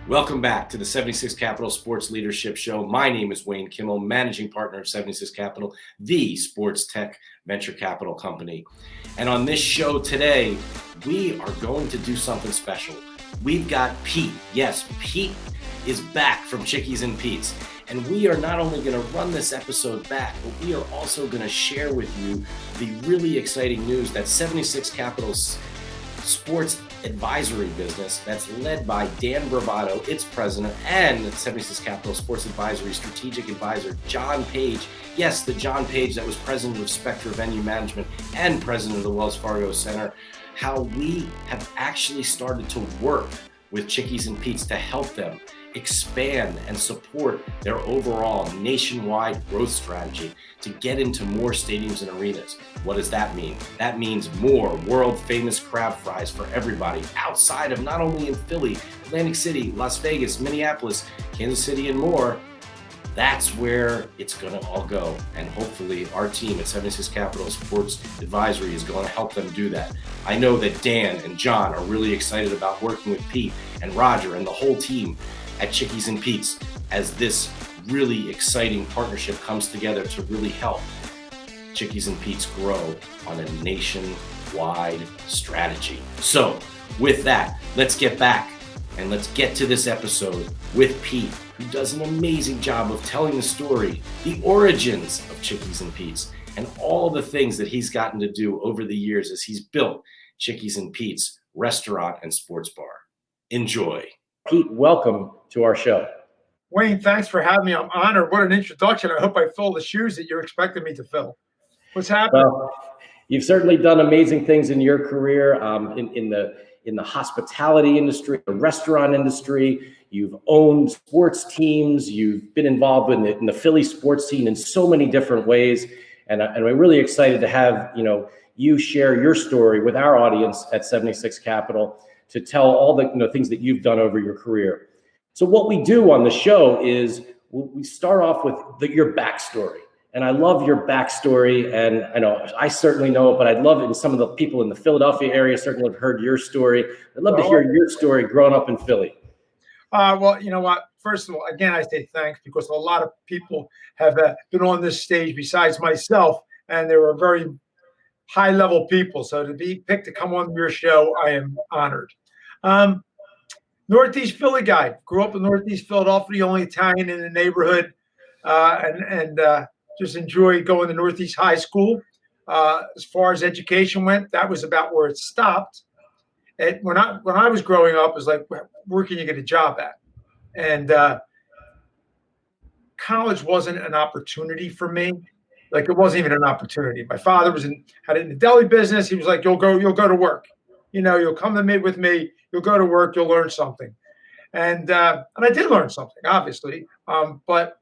Welcome back to the 76 Capital Sports Leadership Show. My name is Wayne Kimmel, managing partner of 76 Capital, the sports tech venture capital company. And on this show today, we are going to do something special. We've got Pete. Yes, Pete is back from Chickies and Pete's. And we are not only going to run this episode back, but we are also going to share with you the really exciting news that 76 Capital's sports advisory business that's led by Dan Bravado, its president, and 76 Capital Sports Advisory strategic advisor, John Page. Yes, the John Page that was president of Spectra Venue Management and president of the Wells Fargo Center. How we have actually started to work with Chickies and Pete's to help them expand and support their overall nationwide growth strategy to get into more stadiums and arenas. What does that mean? That means more world famous crab fries for everybody outside of not only in Philly, Atlantic City, Las Vegas, Minneapolis, Kansas City, and more. That's where it's going to all go. And hopefully our team at 76 Capital Sports Advisory is going to help them do that. I know that Dan and John are really excited about working with Pete and Roger and the whole team at Chickies and Pete's as this really exciting partnership comes together to really help Chickies and Pete's grow on a nationwide strategy. So with that, let's get back and let's get to this episode with Pete, who does an amazing job of telling the story, the origins of Chickies and Pete's, and all the things that he's gotten to do over the years as he's built Chickies and Pete's restaurant and sports bar. Enjoy. Pete, welcome to our show. Wayne, thanks for having me. I'm honored. What an introduction. I hope I fill the shoes that you're expecting me to fill. What's happening? Well, you've certainly done amazing things in your career in the hospitality industry, the restaurant industry. You've owned sports teams. You've been involved in the Philly sports scene in so many different ways. And we're really excited to have you share your story with our audience at 76 Capital to tell all the things that you've done over your career. So what we do on the show is we start off with your backstory. And I love your backstory. And I know I certainly know it, but I'd love it. And some of the people in the Philadelphia area certainly have heard your story. I'd love to hear your story growing up in Philly. Well, you know what? First of all, again, I say thanks because a lot of people have been on this stage besides myself, and they were very high-level people. So to be picked to come on your show, I am honored. Northeast Philly guy. Grew up in Northeast Philadelphia, the only Italian in the neighborhood, and just enjoyed going to Northeast High School. As far as education went, that was about where it stopped. When I was growing up, it was like, where can you get a job at? And college wasn't an opportunity for me. Like, it wasn't even an opportunity. My father had it in the deli business. He was like, you'll go to work. You'll come to me with me. You'll go to work. You'll learn something. And I did learn something, obviously. But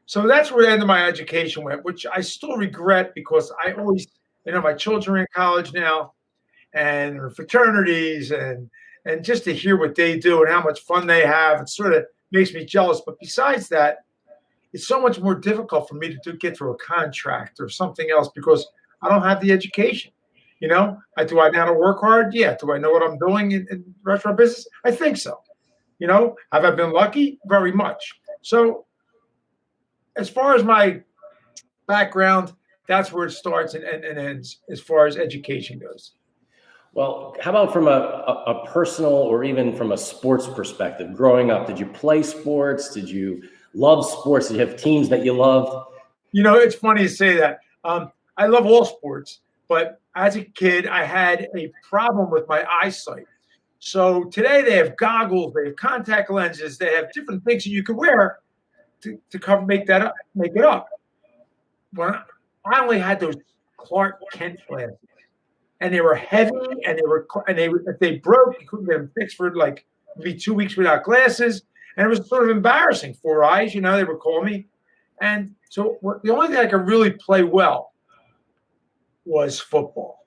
so that's where the end of my education went, which I still regret because I always, my children are in college now and fraternities and just to hear what they do and how much fun they have, it sort of makes me jealous. But besides that, it's so much more difficult for me to get through a contract or something else because I don't have the education. Do I know how to work hard? Yeah. Do I know what I'm doing in restaurant business? I think so. Have I been lucky? Very much. So as far as my background, that's where it starts and ends as far as education goes. Well, how about from a personal or even from a sports perspective? Growing up, did you play sports? Did you love sports? Did you have teams that you loved? It's funny to say that. I love all sports, but as a kid, I had a problem with my eyesight. So today they have goggles, they have contact lenses, they have different things that you can wear to make it up. When I only had those Clark Kent glasses, and they were heavy, and if they broke, you couldn't get them fixed for like maybe 2 weeks without glasses, and it was sort of embarrassing. 4 eyes, they would call me, and so the only thing I could really play well was football.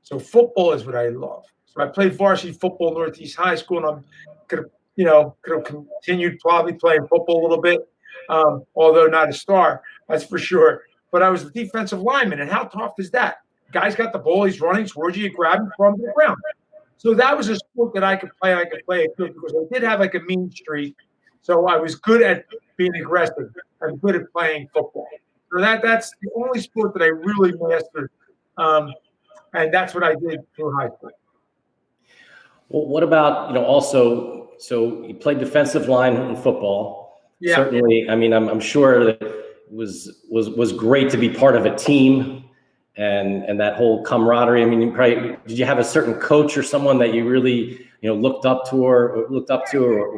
So football is what I love. So I played varsity football at Northeast High School, and I could have continued probably playing football a little bit, although not a star, that's for sure. But I was a defensive lineman, and how tough is that? Guy's got the ball, he's running towards you, grab him from the ground. So that was a sport that I could play. I could play it good because I did have like a mean streak. So I was good at being aggressive. I was good at playing football. So that's the only sport that I really mastered. And that's what I did through high school. Well, what about, also, so you played defensive line in football. Yeah. Certainly, I mean, I'm sure that it was great to be part of a team and that whole camaraderie. I mean, did you have a certain coach or someone that you really, looked up to or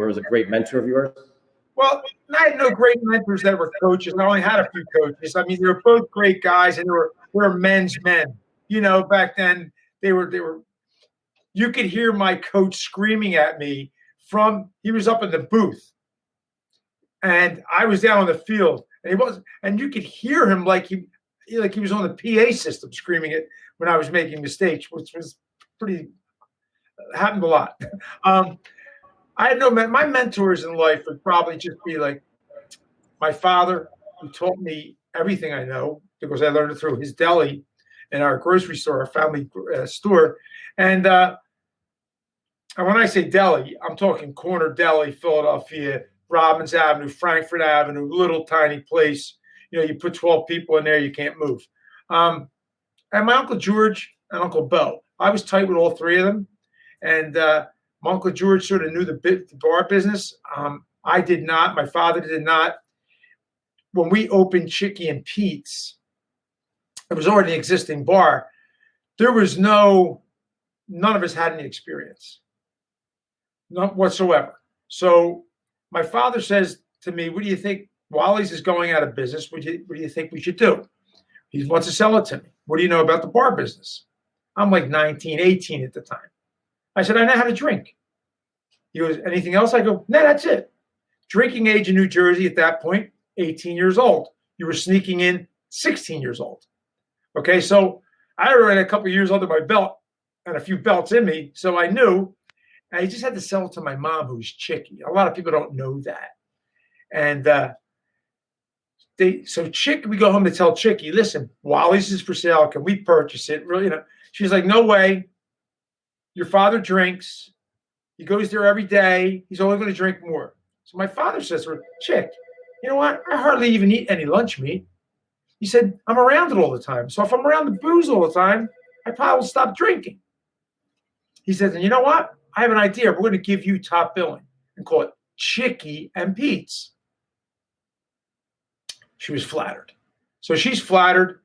was a great mentor of yours? Well, I had no great mentors that were coaches. I only had a few coaches. I mean, they were both great guys, and they were men's men. Back then they were. You could hear my coach screaming at me he was up in the booth, and I was down on the field, and you could hear him like he was on the PA system screaming it when I was making mistakes, which was happened a lot. I had my mentors in life would probably just be like my father, who taught me everything I know because I learned it through his deli in our grocery store, our family store. And when I say deli, I'm talking corner deli, Philadelphia, Robbins Avenue, Frankfurt Avenue, little tiny place. You put 12 people in there, you can't move. And my Uncle George and Uncle Bo, I was tight with all three of them. And my Uncle George sort of knew the bar business. I did not. My father did not. When we opened Chickie and Pete's, it was already an existing bar. There was none of us had any experience, none whatsoever. So my father says to me, "What do you think? Wally's is going out of business. What do you think we should do?" He wants to sell it to me. What do you know about the bar business? I'm like 19, 18 at the time. I said, "I know how to drink." He goes, "Anything else?" I go, "No, that's it." Drinking age in New Jersey at that point, 18 years old. You were sneaking in 16 years old. Okay, so I already had a couple of years under my belt and a few belts in me, so I knew. I just had to sell it to my mom, who's Chickie. A lot of people don't know that. And we go home to tell Chickie, "Listen, Wally's is for sale. Can we purchase it?" Really, she's like, "No way. Your father drinks. He goes there every day. He's only going to drink more." So my father says to her, "Chick, you know what? I hardly even eat any lunch meat." He said, "I'm around it all the time. So if I'm around the booze all the time, I probably will stop drinking." He said, "And you know what? I have an idea. We're going to give you top billing and call it Chickie and Pete's." She was flattered. So she's flattered.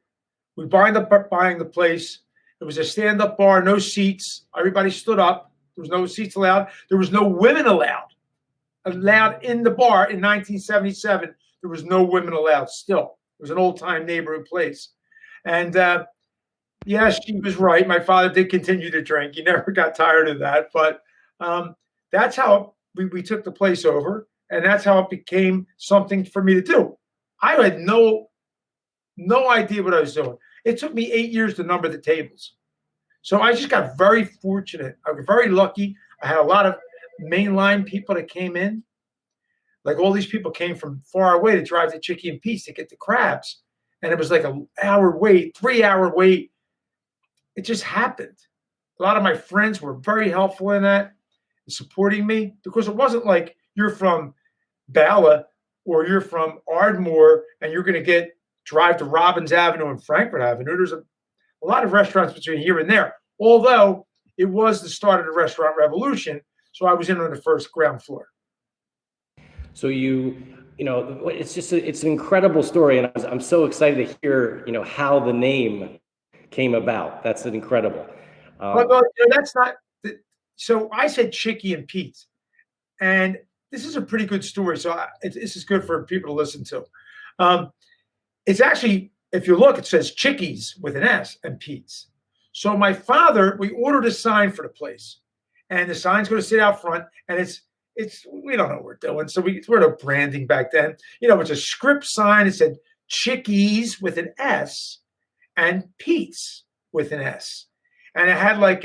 We wind up buying the place. It was a stand-up bar, no seats. Everybody stood up. There was no seats allowed. There was no women allowed in the bar in 1977. There was no women allowed still. It was an old-time neighborhood place. And yes, she was right. My father did continue to drink. He never got tired of that. But that's how we took the place over, and that's how it became something for me to do. I had no idea what I was doing. It took me 8 years to number the tables. So I just got very fortunate. I was very lucky. I had a lot of mainline people that came in. Like all these people came from far away to drive to Chickie and Pete's to get the crabs. And it was like an hour wait, 3-hour wait. It just happened. A lot of my friends were very helpful in that, supporting me, because it wasn't like you're from Bala or you're from Ardmore and you're going to drive to Robbins Avenue and Frankfurt Avenue. There's a lot of restaurants between here and there, although it was the start of the restaurant revolution. So I was in on the first ground floor. So it's an incredible story. And I'm so excited to hear, how the name came about. That's incredible. Well, that's not, so I said Chickie and Pete, and this is a pretty good story. So this is good for people to listen to. It's actually, if you look, it says Chickies with an S and Pete's. So my father, we ordered a sign for the place, and the sign's going to sit out front, and it's we don't know what we're doing. So we're no branding back then. It's a script sign. It said Chickies with an S and Pete's with an S. And it had like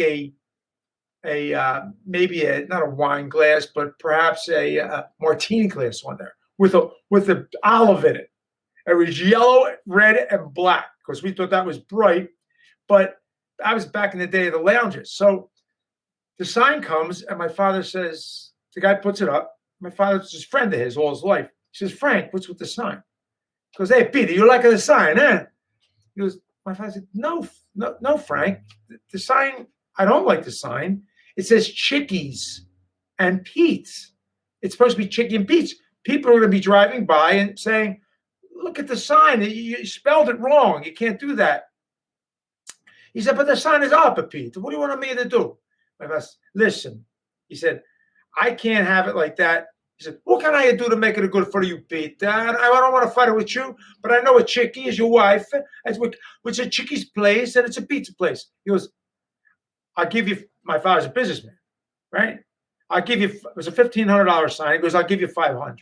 maybe not a wine glass, but perhaps a martini glass on there with the olive in it. It was yellow, red, and black because we thought that was bright. But I was back in the day of the lounges. So the sign comes, and my father says, the guy puts it up. My father's his friend of his all his life. He says, Frank, what's with the sign? He goes, hey, Peter, you liking the sign, eh? He goes, my father said, no, Frank. The sign, I don't like the sign. It says Chickies and Pete's. It's supposed to be Chickie and Pete's. People are going to be driving by and saying, look at the sign. You spelled it wrong. You can't do that. He said, but the sign is up, Pete. What do you want me to do? My father said, listen, he said, I can't have it like that. He said, what can I do to make it good for you, Pete? I don't want to fight it with you, but I know a Chickie is your wife. It's a Chickie's place, and it's a pizza place. He goes, I'll give you, my father's a businessman, right? I'll give you, it was a $1,500 sign. He goes, I'll give you $500.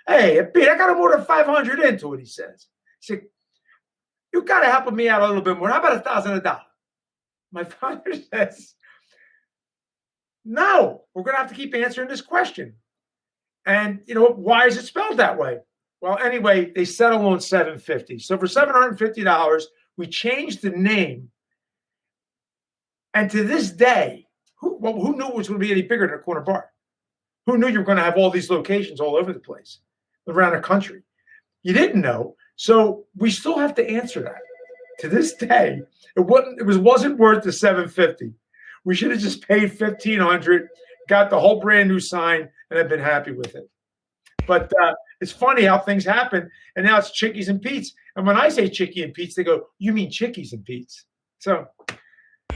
Hey, Pete, I got more than $500 into it, he says. He said, you got to help me out a little bit more. How about $1,000? My father says, no, we're going to have to keep answering this question. And, why is it spelled that way? Well, anyway, they settled on $750. So for $750, we changed the name. And to this day, who knew it was going to be any bigger than a corner bar? Who knew you were going to have all these locations all over the place, around the country? You didn't know. So we still have to answer that. To this day, it wasn't worth the $750. We should have just paid $1,500, got the whole brand new sign, and have been happy with it. But it's funny how things happen. And now it's Chickies and Pete's. And when I say Chickie and Pete's, they go, you mean Chickies and Pete's? So,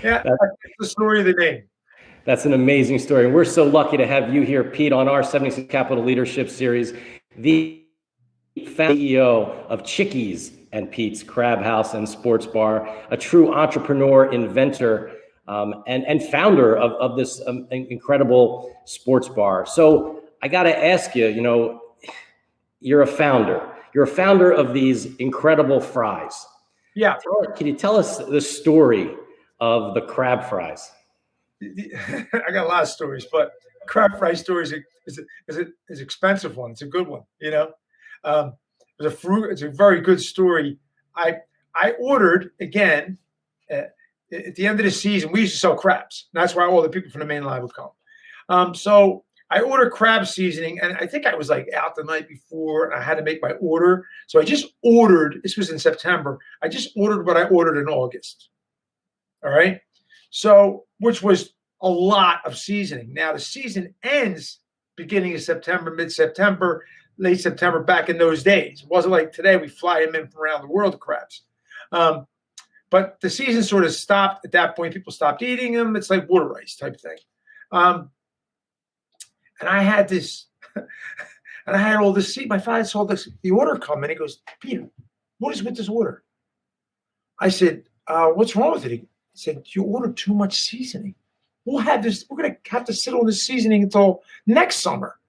yeah, that's the story of the name. That's an amazing story. And we're so lucky to have you here, Pete, on our 76 Capital Leadership Series, the CEO of Chickies and Pete's Crab House and Sports Bar, a true entrepreneur, inventor, and founder of this incredible sports bar. So I got to ask you, you're a founder. You're a founder of these incredible fries. Yeah. Can you tell us the story of the crab fries? I got a lot of stories, but crab fry stories is an expensive one. It's a good one, It's a very good story. I ordered again at the end of the season. We used to sell crabs. And that's why all the people from the main line would come. So I ordered crab seasoning, and I think I was out the night before, and I had to make my order. So I just ordered. This was in September. I just ordered what I ordered in August. All right. So, which was a lot of seasoning. Now the season ends beginning of September, mid-September, late September, back in those days. It wasn't like today, we fly them in from around the world, the crabs. But the season sort of stopped at that point. People stopped eating them. It's like water ice type thing. And I had this, and I had all this. My father saw the order come, and he goes, Peter, what is with this order? I said, what's wrong with it? He said, you ordered too much seasoning. We're going to have to sit on this seasoning until next summer.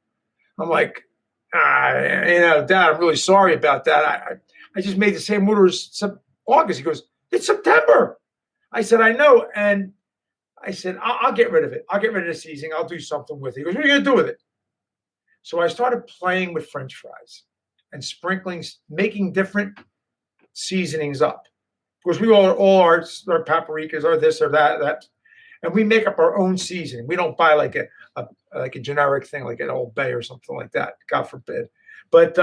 I'm like, Dad, I'm really sorry about that. I just made the same order as August. He goes, it's September. I said, I know. And I said, I'll get rid of it. I'll get rid of the seasoning. I'll do something with it. He goes, what are you going to do with it? So I started playing with French fries and sprinkling, making different seasonings up. Of course, we all our paprikas are this or that, and we make up our own seasoning. We don't buy like a generic thing like an Old Bay or something like that. God forbid. But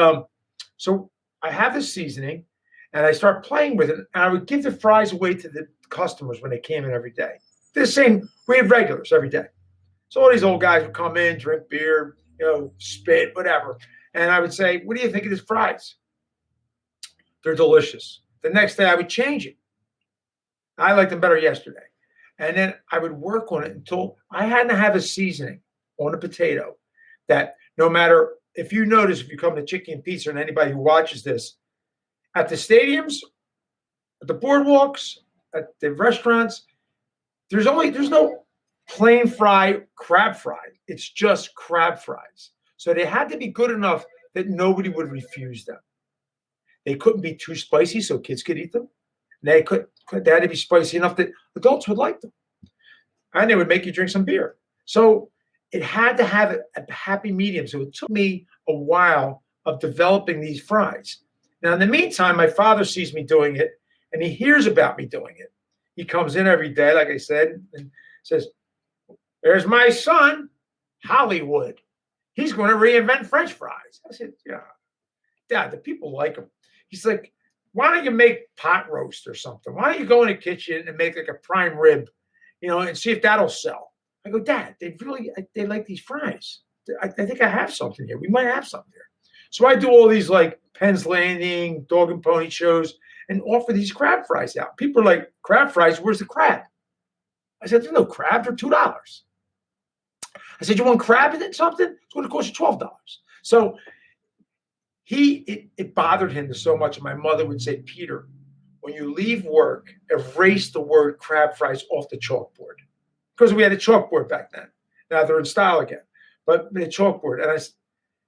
so I have this seasoning, and I start playing with it, and I would give the fries away to the customers when they came in every day. We have regulars every day. So all these old guys would come in, drink beer, spit, whatever. And I would say, what do you think of these fries? They're delicious. The next day I would change it. I liked them better yesterday. And then I would work on it until I had to have a seasoning on a potato that no matter, if you notice, if you come to Chickie and Pizza and anybody who watches this, at the stadiums, at the boardwalks, at the restaurants, there's no plain fry, crab fry. It's just crab fries. So they had to be good enough that nobody would refuse them. They couldn't be too spicy so kids could eat them. They had to be spicy enough that adults would like them. And they would make you drink some beer. So it had to have a happy medium. So it took me a while of developing these fries. Now, in the meantime, my father sees me doing it, and he hears about me doing it. He comes in every day, like I said, and says, there's my son, Hollywood. He's going to reinvent French fries. I said, yeah, Dad, the people like them. He's like, why don't you make pot roast or something? Why don't you go in the kitchen and make like a prime rib, and see if that'll sell? I go, Dad, they like these fries. I think I have something here. We might have something here. So I do all these like Penn's Landing, dog and pony shows and offer these crab fries out. People are like, crab fries, where's the crab? I said, there's no crab, they're $2. I said, you want crab in something? It's going to cost you $12. So it bothered him so much. And my mother would say, Peter, when you leave work, erase the word crab fries off the chalkboard. Because we had a chalkboard back then. Now they're in style again. But the chalkboard. And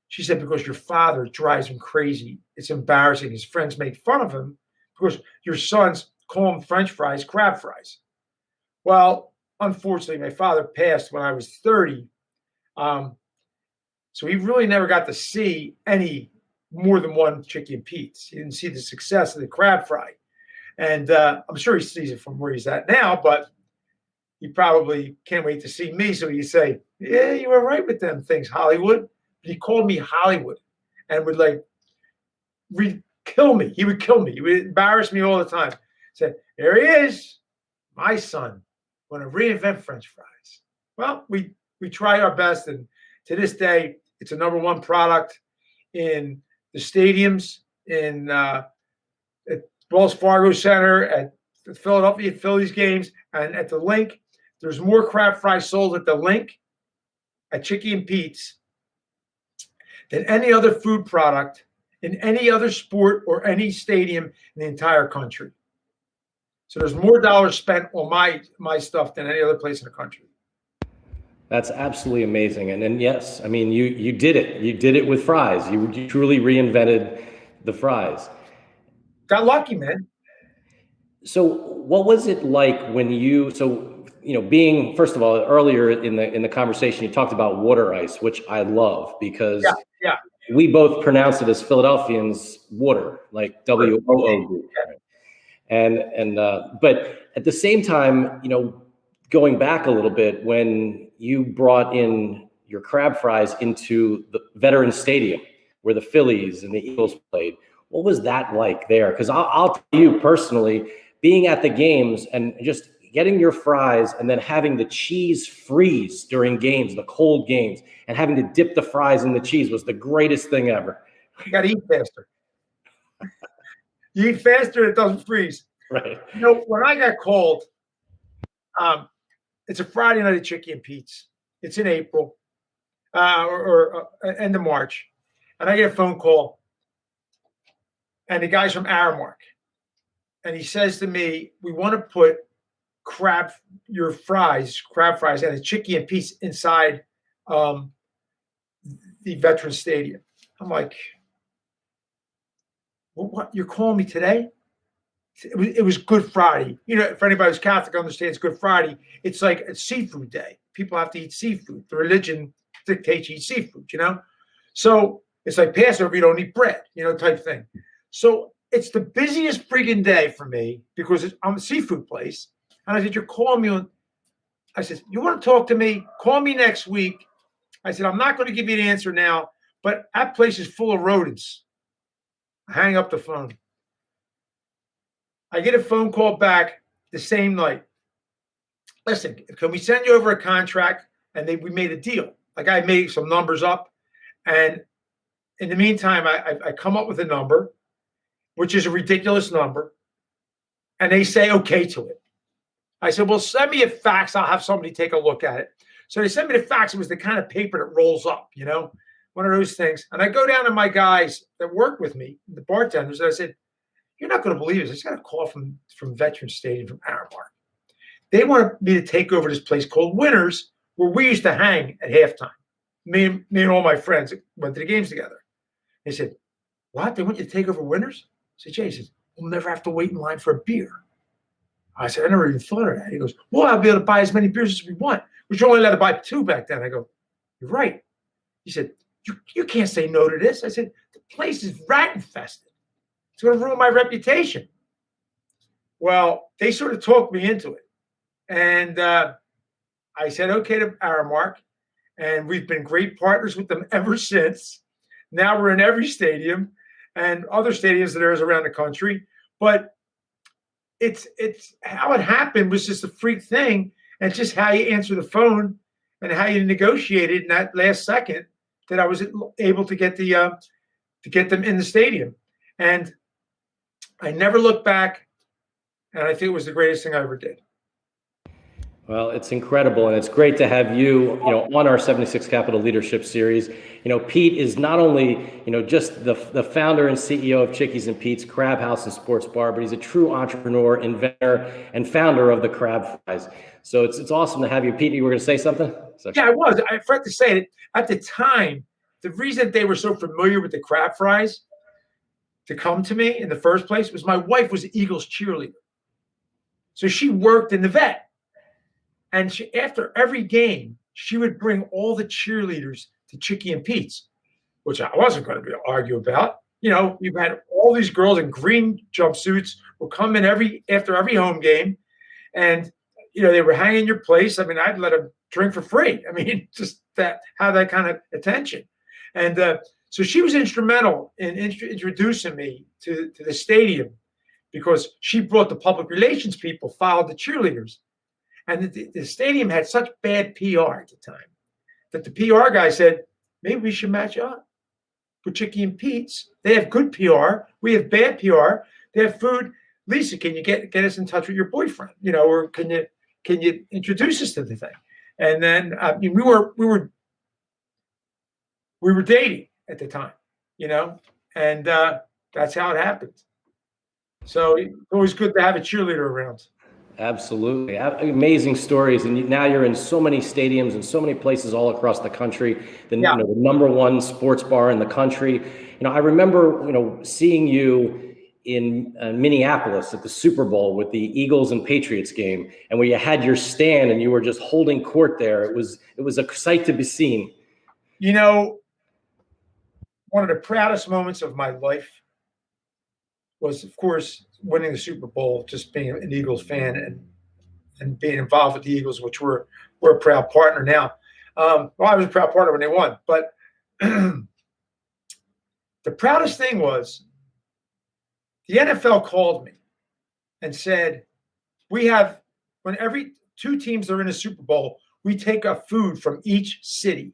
she said, because your father drives him crazy. It's embarrassing. His friends make fun of him because your sons call him French fries, crab fries. Well, unfortunately, my father passed when I was 30. So he really never got to see any more than one Chickie and Pete's. He didn't see the success of the crab fry. And I'm sure he sees it from where he's at now, but he probably can't wait to see me. So he say, yeah, you were right with them things, Hollywood. But he called me Hollywood and would like kill me. He would kill me. He would embarrass me all the time. Said, there he is, my son, going to reinvent French fries. Well, we try our best. And to this day, it's a #1 product in the stadiums, at Wells Fargo Center, at the Philadelphia Phillies games, and at the Link. There's more crab fries sold at the Link, at Chickie and Pete's, than any other food product in any other sport or any stadium in the entire country. So there's more dollars spent on my stuff than any other place in the country. That's absolutely amazing. And then, yes, I mean, you did it. You did it with fries. You truly reinvented the fries. Got lucky, man. So what was it like when being, first of all, earlier in the conversation, you talked about water ice, which I love because yeah. We both pronounce it as Philadelphians water, like WOO. And but at the same time, going back a little bit, when you brought in your crab fries into the Veterans Stadium where the Phillies and the Eagles played, what was that like there? Because I'll tell you personally, being at the games and just getting your fries and then having the cheese freeze during games, the cold games, and having to dip the fries in the cheese was the greatest thing ever. You got to eat faster. You eat faster, it doesn't freeze. Right. When I got called, it's a Friday night at Chickie and Pete's. It's in April or end of March. And I get a phone call. And the guy's from Aramark. And he says to me, we want to put crab fries, and a Chickie and Pete's inside the Veterans Stadium. I'm like, what? You're calling me today? It was Good Friday. For anybody who's Catholic understands Good Friday, it's like a seafood day. People have to eat seafood. The religion dictates you eat seafood, So it's like Passover, you don't eat bread, type thing. So it's the busiest friggin' day for me because I'm a seafood place. And I said, you're calling me I said, you want to talk to me? Call me next week. I said, I'm not going to give you an answer now, but that place is full of rodents. I hang up the phone. I get a phone call back the same night. Listen, can we send you over a contract? And we made a deal. Like I made some numbers up. And in the meantime, I come up with a number, which is a ridiculous number. And they say okay to it. I said, well, send me a fax. I'll have somebody take a look at it. So they sent me the fax. It was the kind of paper that rolls up, one of those things. And I go down to my guys that work with me, the bartenders, and I said, you're not going to believe this. I just got a call from Veterans Stadium from Aramark. They wanted me to take over this place called Winners, where we used to hang at halftime. Me and all my friends went to the games together. They said, what? They want you to take over Winners? I said, Jay, he says, we'll never have to wait in line for a beer. I said, I never even thought of that. He goes, well, I'll be able to buy as many beers as we want. We were only allowed to buy 2 back then. I go, you're right. He said, you can't say no to this. I said, the place is rat infested. It's going to ruin my reputation. Well, they sort of talked me into it. And I I said okay to Aramark, and we've been great partners with them ever since. Now we're in every stadium and other stadiums that there is around the country. But it's how it happened was just a freak thing, and it's just how you answer the phone and how you negotiated in that last second that I was able to get them in the stadium. And I never looked back, and I think it was the greatest thing I ever did. Well, it's incredible, and it's great to have you, on our 76 Capital Leadership Series. Pete is not only, just the founder and CEO of Chickie's and Pete's Crab House and Sports Bar, but he's a true entrepreneur, inventor, and founder of the Crab Fries. So it's awesome to have you. Pete, you were going to say something? Yeah, I was. I forgot to say it. At the time, the reason they were so familiar with the Crab Fries to come to me in the first place was my wife was an Eagles cheerleader. So she worked in the vet. And after every game, she would bring all the cheerleaders to Chickie and Pete's, which I wasn't going to argue about. You've had all these girls in green jumpsuits will come in after every home game, and they were hanging your place. I mean, I'd let them drink for free. I mean, just have that kind of attention. And so she was instrumental in introducing me to the stadium, because she brought the public relations people, followed the cheerleaders. And the stadium had such bad PR at the time that the PR guy said, maybe we should match up with Chickie and Pete's. They have good PR. We have bad PR. They have food. Lisa, can you get us in touch with your boyfriend? Or can you introduce us to the thing? And then we were dating at the time, and that's how it happened. So it was good to have a cheerleader around. Absolutely. Amazing stories. And now you're in so many stadiums and so many places all across the country. The number one sports bar in the country. I remember, seeing you in Minneapolis at the Super Bowl with the Eagles and Patriots game, and where you had your stand and you were just holding court there. It was a sight to be seen. One of the proudest moments of my life was, of course, winning the Super Bowl, just being an Eagles fan and being involved with the Eagles, which we're a proud partner now. Well, I was a proud partner when they won, but the proudest thing was the NFL called me and said, when every two teams are in a Super Bowl, we take a food from each city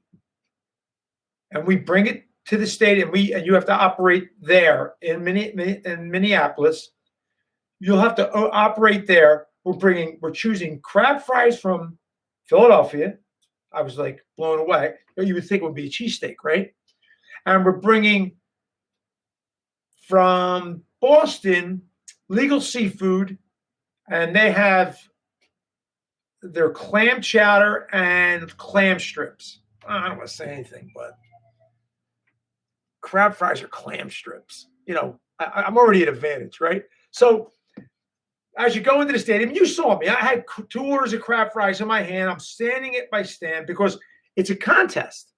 and we bring it to the stadium. And you have to operate there in Minneapolis. You'll have to operate there. We're choosing crab fries from Philadelphia. I was like blown away. You would think it would be a cheesesteak, right? And we're bringing from Boston Legal Seafood, and they have their clam chowder and clam strips. I don't want to say anything, but crab fries are clam strips. I'm already at advantage, right? So as you go into the stadium, you saw me. I had 2 orders of crab fries in my hand. I'm standing at my stand because it's a contest,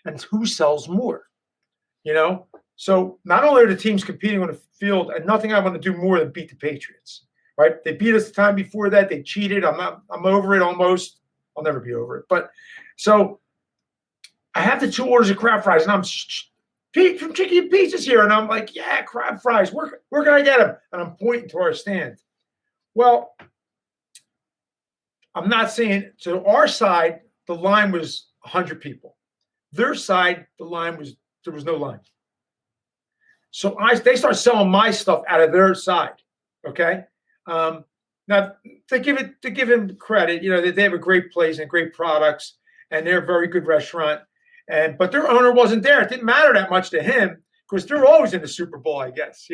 and it's who sells more. So not only are the teams competing on the field, and nothing I want to do more than beat the Patriots, right? They beat us the time before that. They cheated. I'm over it almost. I'll never be over it. But so I have the 2 orders of crab fries, and I'm Pete from Chickie and Pete's is here, and I'm like, yeah, crab fries. Where can I get them? And I'm pointing to our stand. Well, I'm not saying to our side, the line was 100 people. Their side, there was no line. So they start selling my stuff out of their side. Okay. Now to give him credit, they have a great place and great products, and they're a very good restaurant. But their owner wasn't there. It didn't matter that much to him because they're always in the Super Bowl, I guess.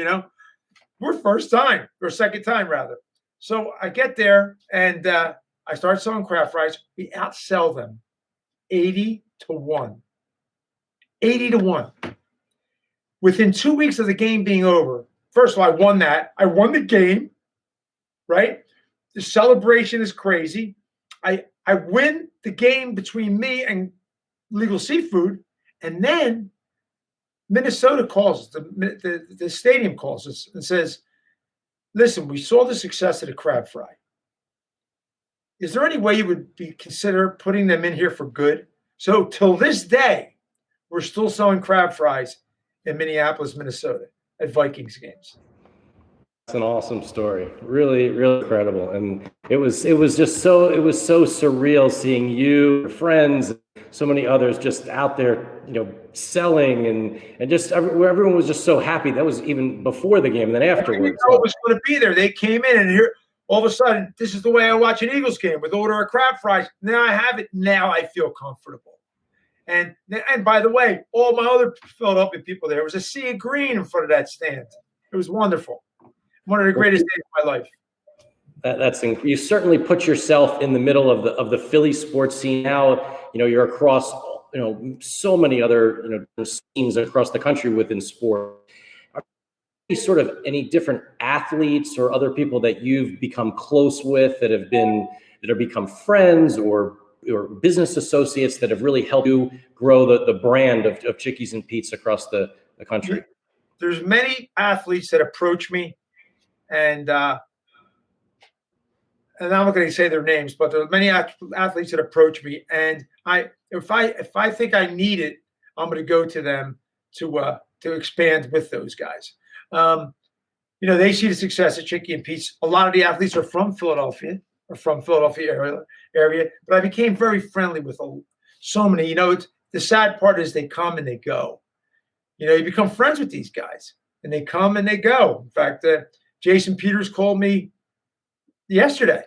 We're first time or second time rather. So I get there and I start selling crab fries. We outsell them 80-1. 80-1. Within 2 weeks of the game being over, first of all, I won that. I won the game, right? The celebration is crazy. I win the game between me and Legal Seafood, and then Minnesota calls us, the stadium calls us and says, listen, we saw the success of the crab fry. is there any way you would consider putting them in here for good? So till this day, we're still selling crab fries in Minneapolis, Minnesota at Vikings games. It's an awesome story. Really, really incredible. And it was so surreal seeing you, your friends, so many others just out there, selling and just everyone was just so happy. That was even before the game and then afterwards. You know it was going to be there. They came in and here all of a sudden, this is the way I watch an Eagles game with order of crab fries. Now I have it. Now I feel comfortable. And by the way, all my other Philadelphia people there was a sea of green in front of that stand. It was wonderful. One of the greatest days of my life. You certainly put yourself in the middle of the Philly sports scene now. You're across so many other scenes across the country within sport. Are there sort of any different athletes or other people that you've become close with that have become friends or business associates that have really helped you grow the brand of Chickies and Pete's across the country? There's many athletes that approach me. And I'm not going to say their names, but there are many athletes that approach me, and if I think I need it, I'm going to go to them to expand with those guys. They see the success of Chickie and Pete's. A lot of the athletes are from Philadelphia area, but I became very friendly with so many. The sad part is they come and they go. You become friends with these guys, and they come and they go. In fact, Jason Peters called me yesterday.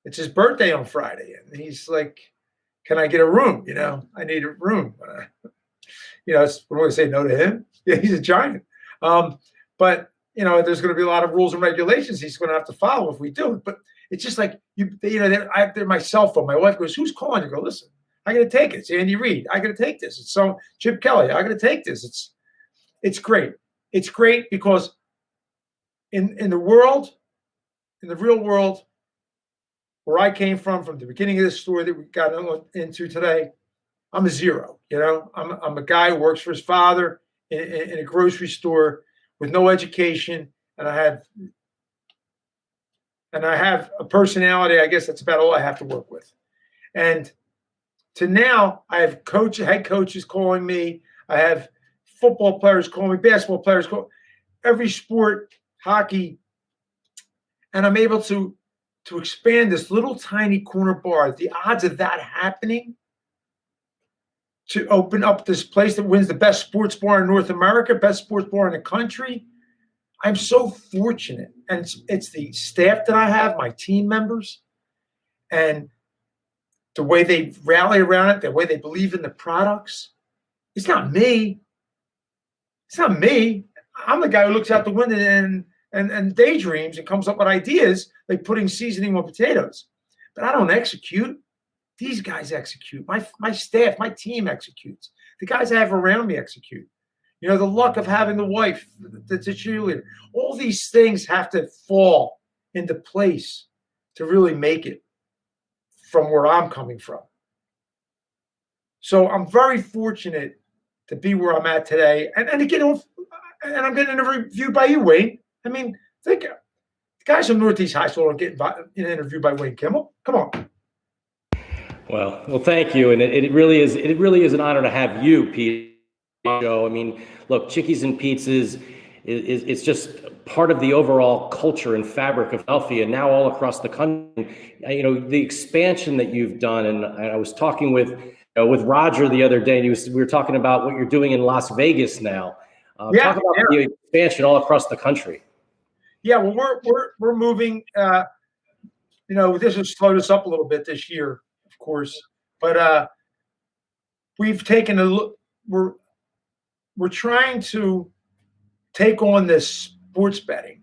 It's his birthday on Friday. And he's like, can I get a room? I need a room. What do I say no to him? Yeah, he's a giant. But, there's going to be a lot of rules and regulations he's going to have to follow if we do it. But it's just like, they're my cell phone. My wife goes, who's calling? You go, listen, I got to take it. It's Andy Reid. I got to take this. It's Chip Kelly. I got to take this. It's great. It's great because in the real world, where I came from the beginning of this story that we got into today, I'm a zero. I'm a guy who works for his father in a grocery store with no education, and I have a personality. I guess that's about all I have to work with. And to now, I have head coaches calling me. I have football players calling me, basketball players calling every sport. Hockey, and I'm able to expand this little tiny corner bar. The odds of that happening, to open up this place that wins the best sports bar in North America, best sports bar in the country, I'm so fortunate. And it's the staff that I have, my team members, and the way they rally around it, the way they believe in the products. It's not me. It's not me. I'm the guy who looks out the window and daydreams and comes up with ideas like putting seasoning on potatoes. But I don't execute. These guys execute. My staff, my team executes. The guys I have around me execute. The luck of having the wife that's a cheerleader. All these things have to fall into place to really make it from where I'm coming from. So I'm very fortunate to be where I'm at today. And again, and I'm getting interviewed by you, Wayne. I mean, think the guys from Northeast High School are getting interviewed by Wayne Kimmel. Come on. Well, thank you, and it really is an honor to have you, Pete. I mean, look, Chickies and Pete's is just part of the overall culture and fabric of Philadelphia, now all across the country. The expansion that you've done, and I was talking with Roger the other day, and we were talking about what you're doing in Las Vegas now. Talk about the expansion all across the country. Yeah, well, we're moving. This has slowed us up a little bit this year, of course, but we've taken a look. We're trying to take on this sports betting,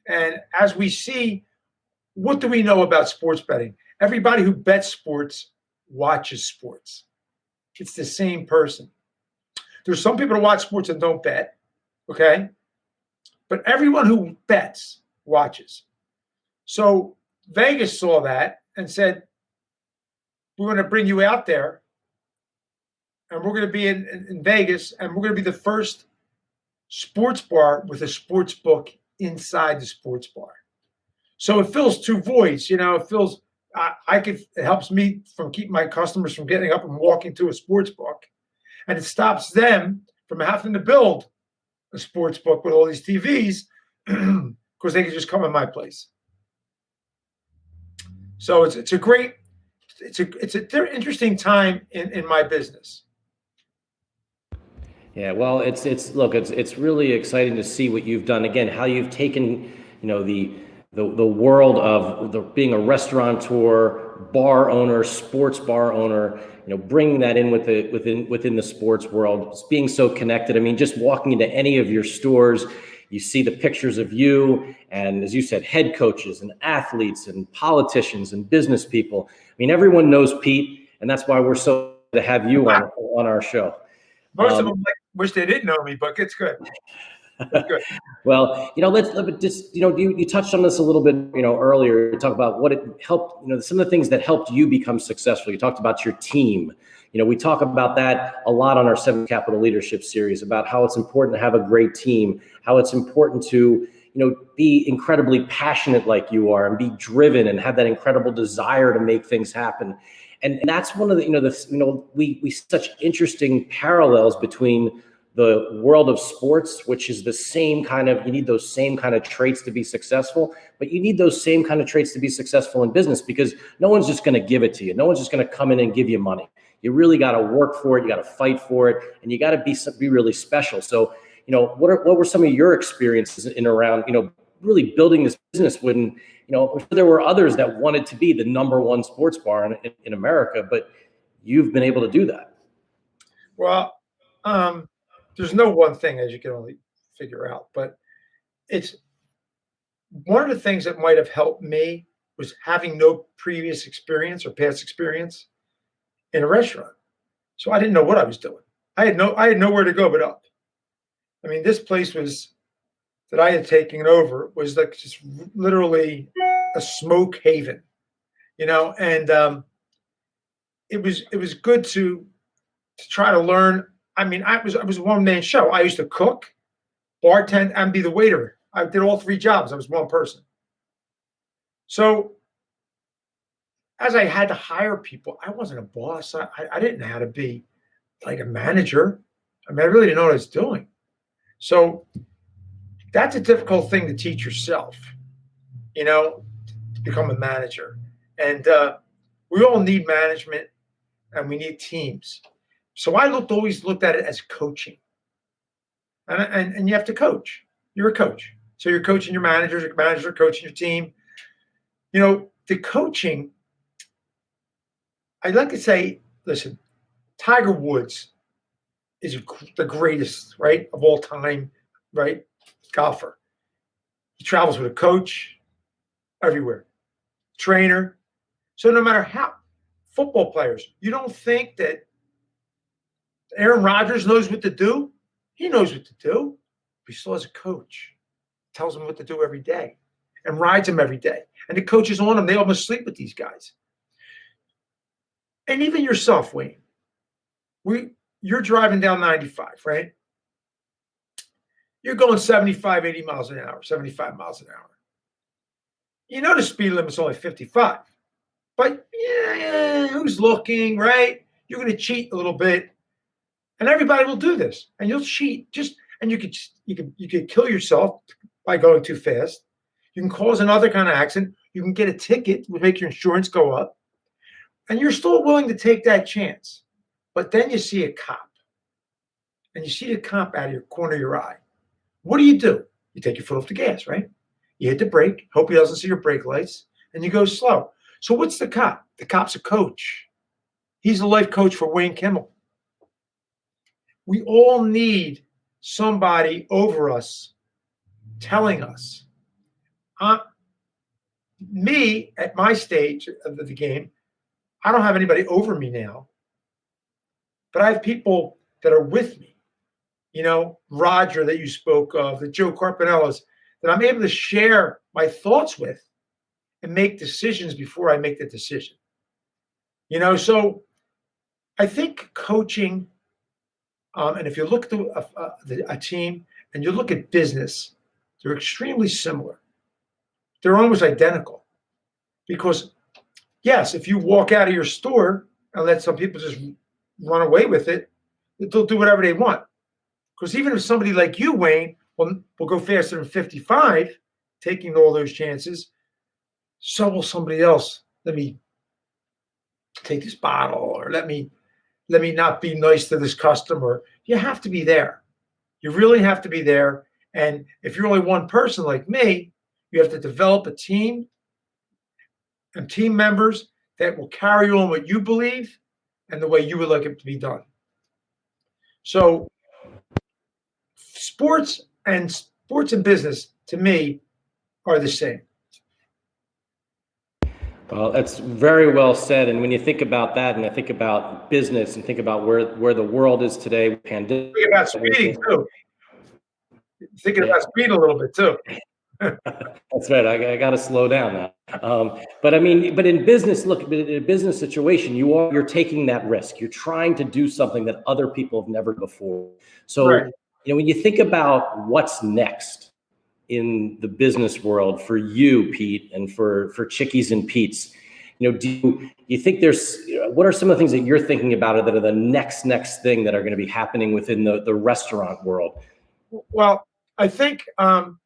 and as we see, what do we know about sports betting? Everybody who bets sports watches sports. It's the same person. There's some people who watch sports and don't bet, okay? But everyone who bets watches. So Vegas saw that and said, we're going to bring you out there, and we're going to be in Vegas, and we're going to be the first sports bar with a sports book inside the sports bar. So it fills two voids. It fills It helps me from keeping my customers from getting up and walking to a sports book, and it stops them from having to build a sports book with all these TVs because they can just come in my place. So it's a great, it's an interesting time in my business. Yeah, well, it's really exciting to see what you've done. Again, how you've taken, the world of being a restaurateur, bar owner, sports bar owner, bringing that in within the sports world, being so connected. I mean, just walking into any of your stores, you see the pictures of you, and as you said, head coaches and athletes and politicians and business people. I mean, everyone knows Pete, and that's why we're so to have you on our show. Most of them wish they didn't know me, but it's good. It's good. Well, let's just, you touched on this a little bit, earlier. You talk about what it helped, some of the things that helped you become successful. You talked about your team. We talk about that a lot on our 7 Capital Leadership series, about how it's important to have a great team, how it's important to, be incredibly passionate like you are and be driven and have that incredible desire to make things happen. And that's one of the, we such interesting parallels between the world of sports, which is the same kind of, you need those same kind of traits to be successful, but you need those same kind of traits to be successful in business, because no one's just going to give it to you. No one's just going to come in and give you money. You really got to work for it. You got to fight for it, and you got to be really special. So, what were some of your experiences in around, really building this business when, there were others that wanted to be the #1 sports bar in America, but you've been able to do that? Well, there's no one thing, as you can only figure out, but it's one of the things that might have helped me was having no previous experience or past experience in a restaurant. So I didn't know what I was doing. I had nowhere to go but up. I mean, this place that I had taken over was like just literally a smoke haven, and it was good to try to learn. I mean, I was a one-man show. I used to cook, bartend, and be the waiter. I did all 3 jobs. I was one person. So as I had to hire people, I wasn't a boss. I didn't know how to be like a manager. I mean, I really didn't know what I was doing. So that's a difficult thing to teach yourself, to become a manager. And we all need management, and we need teams. So I always looked at it as coaching. And you have to coach. You're a coach. So you're coaching your managers are coaching your team. The coaching, I'd like to say, listen, Tiger Woods is the greatest, right, of all time, right, golfer. He travels with a coach everywhere, trainer. So no matter how, football players, you don't think that Aaron Rodgers knows what to do? He knows what to do. But he still has a coach. Tells him what to do every day and rides him every day. And the coach is on him. They almost sleep with these guys. And even yourself, Wayne, you're driving down 95, right? You're going 75, 80 miles an hour, 75 miles an hour. You know the speed limit's only 55. But yeah, who's looking, right? You're going to cheat a little bit. And everybody will do this. And you'll cheat. And you could kill yourself by going too fast. You can cause another kind of accident. You can get a ticket, which make your insurance go up. And you're still willing to take that chance. But then you see a cop. And you see the cop out of your corner of your eye. What do? You take your foot off the gas, right? You hit the brake, hope he doesn't see your brake lights, and you go slow. So what's the cop? The cop's a coach. He's the life coach for Wayne Kimmel. We all need somebody over us telling us. Me, at my stage of the game, I don't have anybody over me now, but I have people that are with me. Roger that you spoke of, the Joe Carpinellas, that I'm able to share my thoughts with and make decisions before I make the decision. So I think coaching, and if you look at a team and you look at business, they're extremely similar. They're almost identical because yes, if you walk out of your store and let some people just run away with it, they'll do whatever they want. Because even if somebody like you, Wayne, will go faster than 55, taking all those chances, so will somebody else. Let me take this bottle, or let me not be nice to this customer. You have to be there. You really have to be there. And if you're only one person like me, you have to develop a team and team members that will carry on what you believe and the way you would like it to be done. So sports and business, to me, are the same. Well, that's very well said. And when you think about that, and I think about business, and think about where the world is today, pandemic. Think about speeding too. Thinking about speed a little bit too. That's right. I got to slow down now. But I mean, but in business, look, in a business situation, you're taking that risk. You're trying to do something that other people have never before. So, Right. When you think about what's next in the business world for you, Pete, and for Chickies and Pete's, do you think what are some of the things that you're thinking about that are the next thing that are going to be happening within the restaurant world? Well, I think one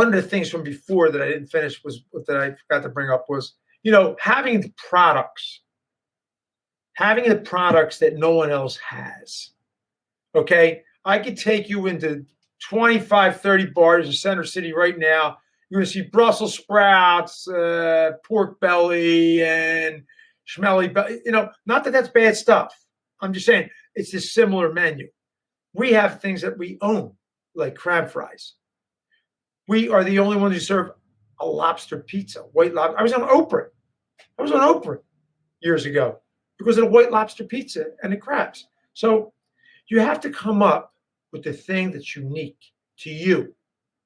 of the things from before that I didn't finish was that I forgot to bring up was, having the products that no one else has. Okay. I could take you into 25, 30 bars in Center City right now. You're going to see Brussels sprouts, pork belly, and schmelly belly. Not that that's bad stuff. I'm just saying it's a similar menu. We have things that we own, like crab fries. We are the only ones who serve a lobster pizza, white lobster. I was on Oprah years ago because of the white lobster pizza and the crabs. So you have to come up with the thing that's unique to you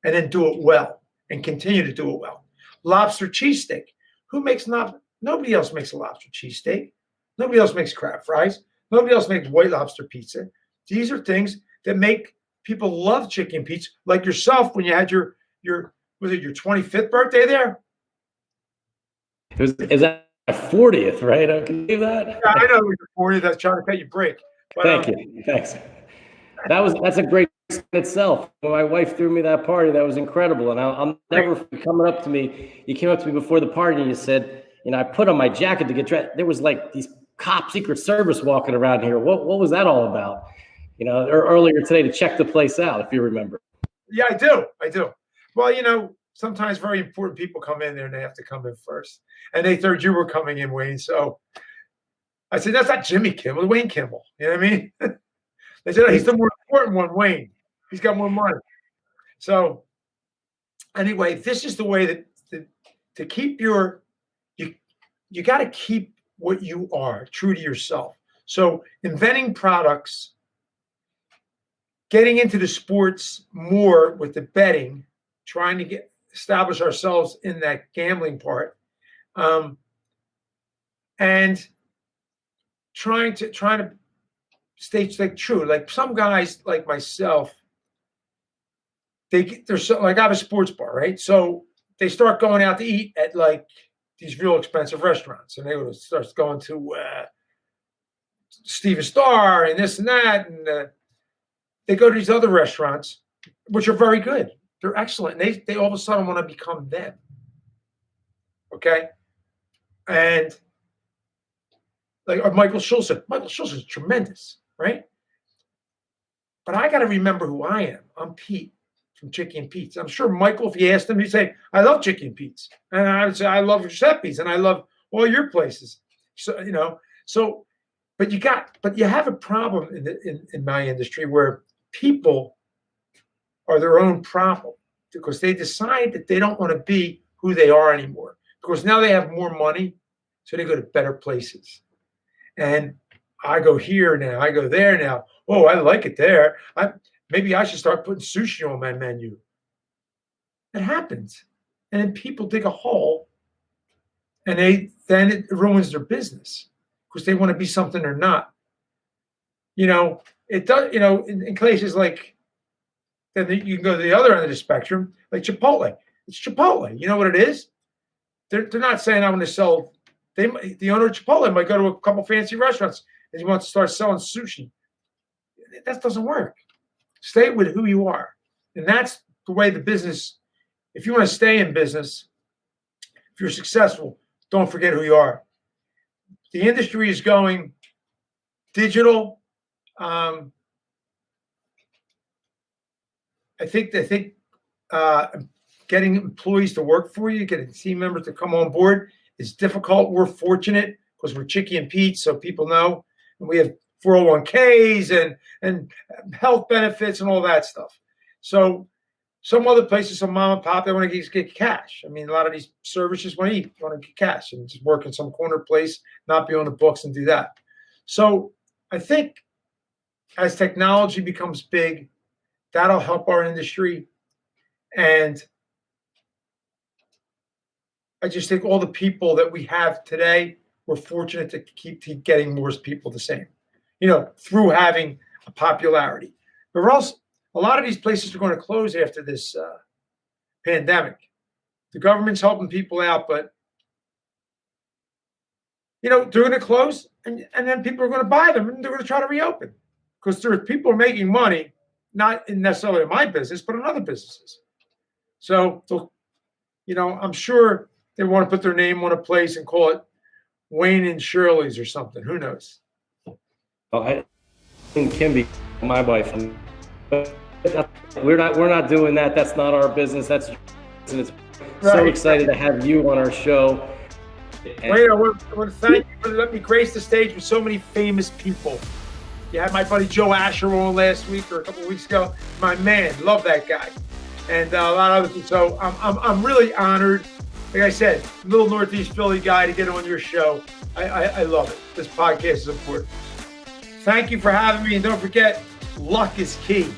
and then do it well and continue to do it well. Lobster cheesesteak. Nobody else makes a lobster cheesesteak. Nobody else makes crab fries. Nobody else makes white lobster pizza. These are things that make people love chicken pizza, like yourself when you had your 25th birthday there? Is that my 40th, right? I can do that. Yeah, I know it was your 40th. I was trying to cut you a break. But, Thank you. Thanks. That's a great in itself. When my wife threw me that party, that was incredible. And I'll never coming up to me. You came up to me before the party and you said, I put on my jacket to get dressed. There was like these cop Secret Service walking around here. What was that all about? Or earlier today to check the place out, if you remember. Yeah, I do. Well, sometimes very important people come in there and they have to come in first. And they thought you were coming in, Wayne. So I said, that's not Jimmy Kimmel, Wayne Kimmel. You know what I mean? They said, he's the more important one, Wayne. He's got more money. So anyway, this is the way that to keep you got to keep what you are, true to yourself. So inventing products, getting into the sports more with the betting, trying to establish ourselves in that gambling part, and trying to stay true. Like some guys like myself, they're so, like I have a sports bar, right? So they start going out to eat at like these real expensive restaurants, and they would start going to Steven Starr and this and that, and they go to these other restaurants, which are very good. They're excellent. And they all of a sudden want to become them. Okay? And like Michael Schultz is tremendous, right? But I got to remember who I am. I'm Pete from Chickie and Pete's. I'm sure Michael, if you asked him, he'd say, I love Chickie and Pete's. And I would say, I love Giuseppe's and I love all your places. So, but you have a problem in my industry where people are their own problem because they decide that they don't want to be who they are anymore because now they have more money, so they go to better places. And I go here now, I go there now. Oh, I like it there. Maybe I should start putting sushi on my menu. It happens. And then people dig a hole and then it ruins their business because they want to be something they're not. It does, in places like, then you can go to the other end of the spectrum, like Chipotle. It's Chipotle. You know what it is? they're not saying I'm going to sell. The owner of Chipotle might go to a couple fancy restaurants and he wants to start selling sushi. That doesn't work. Stay with who you are. And that's the way the business, if you want to stay in business, if you're successful, don't forget who you are. The industry is going digital. I think getting employees to work for you, getting team members to come on board is difficult. We're fortunate because we're Chickie and Pete, so people know. And we have 401ks and health benefits and all that stuff. So some other places, some mom and pop, they want to get cash. I mean, a lot of these services want to get cash and just work in some corner place, not be on the books and do that. So I think as technology becomes big, that'll help our industry. And I just think all the people that we have today, we're fortunate to keep getting more people the same, through having a popularity. But else, a lot of these places are going to close after this pandemic. The government's helping people out, but they're going to close, and then people are going to buy them, and they're going to try to reopen because there are people making money, not necessarily in my business, but in other businesses. So, I'm sure they want to put their name on a place and call it Wayne and Shirley's or something. Who knows? Well, I think Kimby, my wife, we're not doing that. That's not our business. And it's so excited to have you on our show. Wayne, I want to thank you for letting me grace the stage with so many famous people. You had my buddy Joe Asher on last week or a couple of weeks ago. My man, love that guy, and a lot of other people. So I'm really honored. Like I said, little Northeast Philly guy to get on your show. I love it. This podcast is important. Thank you for having me, and don't forget, luck is key.